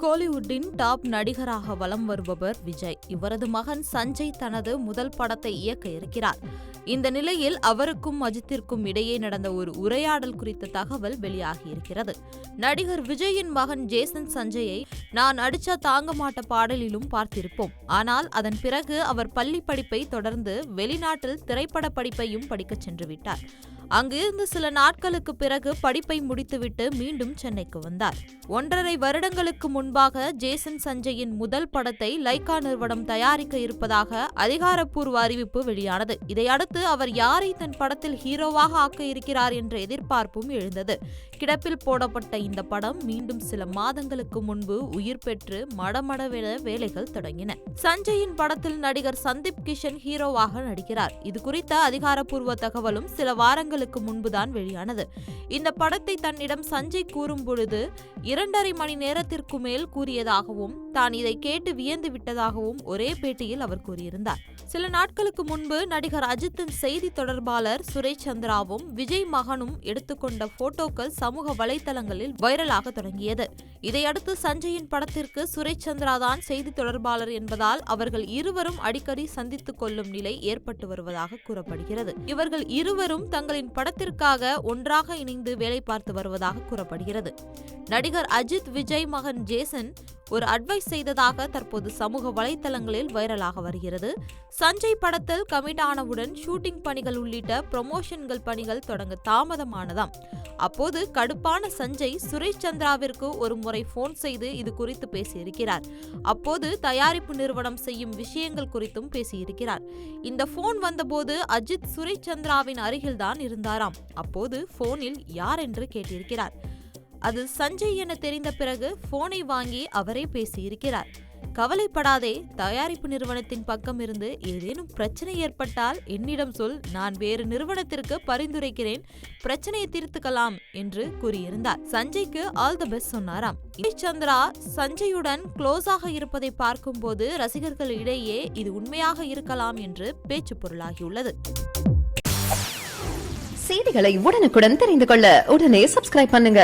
கோலிவுட்டின் top நடிகராக வலம் வருபவர் விஜய். இவரது மகன் சஞ்சய் தனது முதல் படத்தை இயக்க இருக்கிறார். இந்த நிலையில் அவருக்கும் அஜித்திற்கும் இடையே நடந்த ஒரு உரையாடல் குறித்த தகவல் வெளியாகியிருக்கிறது. நடிகர் விஜயின் மகன் ஜேசன் சஞ்சயை நான் அடிச்சா தாங்க மாட்ட பாடலிலும் பார்த்திருப்போம். ஆனால் அதன் பிறகு அவர் பள்ளி படிப்பை தொடர்ந்து வெளிநாட்டில் திரைப்பட படிப்பையும் படிக்கச் சென்று விட்டார். அங்கிருந்து சில நாட்களுக்கு பிறகு படிப்பை முடித்துவிட்டு மீண்டும் சென்னைக்கு வந்தார். 1.5 வருடங்களுக்கு முன்பாக ஜேசன் சஞ்சயின் முதல் படத்தை லைகா நிறுவனம் தயாரிக்க இருப்பதாக அதிகாரப்பூர்வ அறிவிப்பு வெளியானது. இதையடுத்து அவர் யாரை தன் படத்தில் ஹீரோவாக ஆக்க இருக்கிறார் என்ற எதிர்பார்ப்பும் எழுந்தது. கிடப்பில் போடப்பட்ட இந்த படம் மீண்டும் சில மாதங்களுக்கு முன்பு உயிர் பெற்று மடமடவென வேலைகள் தொடங்கின. சஞ்சயின் படத்தில் நடிகர் சந்தீப் கிஷன் ஹீரோவாக நடிக்கிறார். இது குறித்த அதிகாரப்பூர்வ தகவலும் சில வாரங்களுக்கு முன்புதான் வெளியானது. இந்த படத்தை தன்னிடம் சஞ்சய் கூறும் பொழுது 2.5 மணி நேரத்திற்கு மேல் கூறியதாகவும் தான் இதை கேட்டு வியந்து விட்டதாகவும் ஒரே பேட்டியில் அவர் கூறியிருந்தார். சில நாட்களுக்கு முன்பு நடிகர் அஜித்தின் செய்தி தொடர்பாளர் சுரேஷ் சந்திராவும் விஜய் மகனும் எடுத்துக்கொண்ட போட்டோக்கள் சமூக வலைதளங்களில் வைரலாக தொடங்கியது. இதையடுத்து சஞ்சயின் படத்திற்கு சுரேஷ் சந்திரா தான் செய்தி தொடர்பாளர் என்பதால் அவர்கள் இருவரும் அடிக்கடி சந்தித்துக் கொள்ளும் நிலை ஏற்பட்டு வருவதாக கூறப்படுகிறது. இவர்கள் இருவரும் தங்களின் படத்திற்காக ஒன்றாக இணைந்து வேலை பார்த்து வருவதாக கூறப்படுகிறது. நடிகர் அஜித் விஜய் மகன் ஜேசன் ஒரு அட்வைஸ் செய்ததாக தற்போது சமூக வலைதளங்களில் வைரலாக வருகிறது. சஞ்சய் படத்தில் கமிட் ஆனவுடன் ஷூட்டிங் பணிகள் உள்ளிட்ட ப்ரமோஷன்கள் பணிகள் தொடங்க தாமதமானதாம். அப்போது கடுப்பான சஞ்சய் சுரேஷ் சந்திராவிற்கு ஒரு முறை போன் செய்து இது குறித்து பேசியிருக்கிறார். அப்போது தயாரிப்பு நிறுவனம் செய்யும் விஷயங்கள் குறித்தும் பேசியிருக்கிறார். இந்த போன் வந்தபோது அஜித் சுரேஷ் சந்திராவின் அருகில்தான் இருந்தாராம். அப்போது போனில் யார் என்று கேட்டிருக்கிறார். அது சஞ்சய் என தெரிந்த பிறகு போனை வாங்கி அவரே பேசியிருக்கிறார். கவலைப்படாதே, தயாரிப்பு நிறுவனத்தின் பக்கம் இருந்து ஏதேனும் பிரச்சனை ஏற்பட்டால் என்னிடம் சொல், நான் வேறு நிறுவனத்திற்கு பரிந்துரைக்கிறேன், பிரச்சனையை தீர்த்துக்கலாம் என்று கூறியிருந்தார். சஞ்சய்க்கு ஆல் தி பெஸ்ட் சொன்னாராம். சுரேஷ் சந்திரா சஞ்சயுடன் க்ளோஸாக இருப்பதை பார்க்கும்போது ரசிகர்கள் இடையே இது உண்மையாக இருக்கலாம் என்று பேச்சு பொருளாகியுள்ளது. செய்திகளை உடனுக்குடன் தெரிந்து கொள்ள உடனே சப்ஸ்கிரைப் பண்ணுங்க.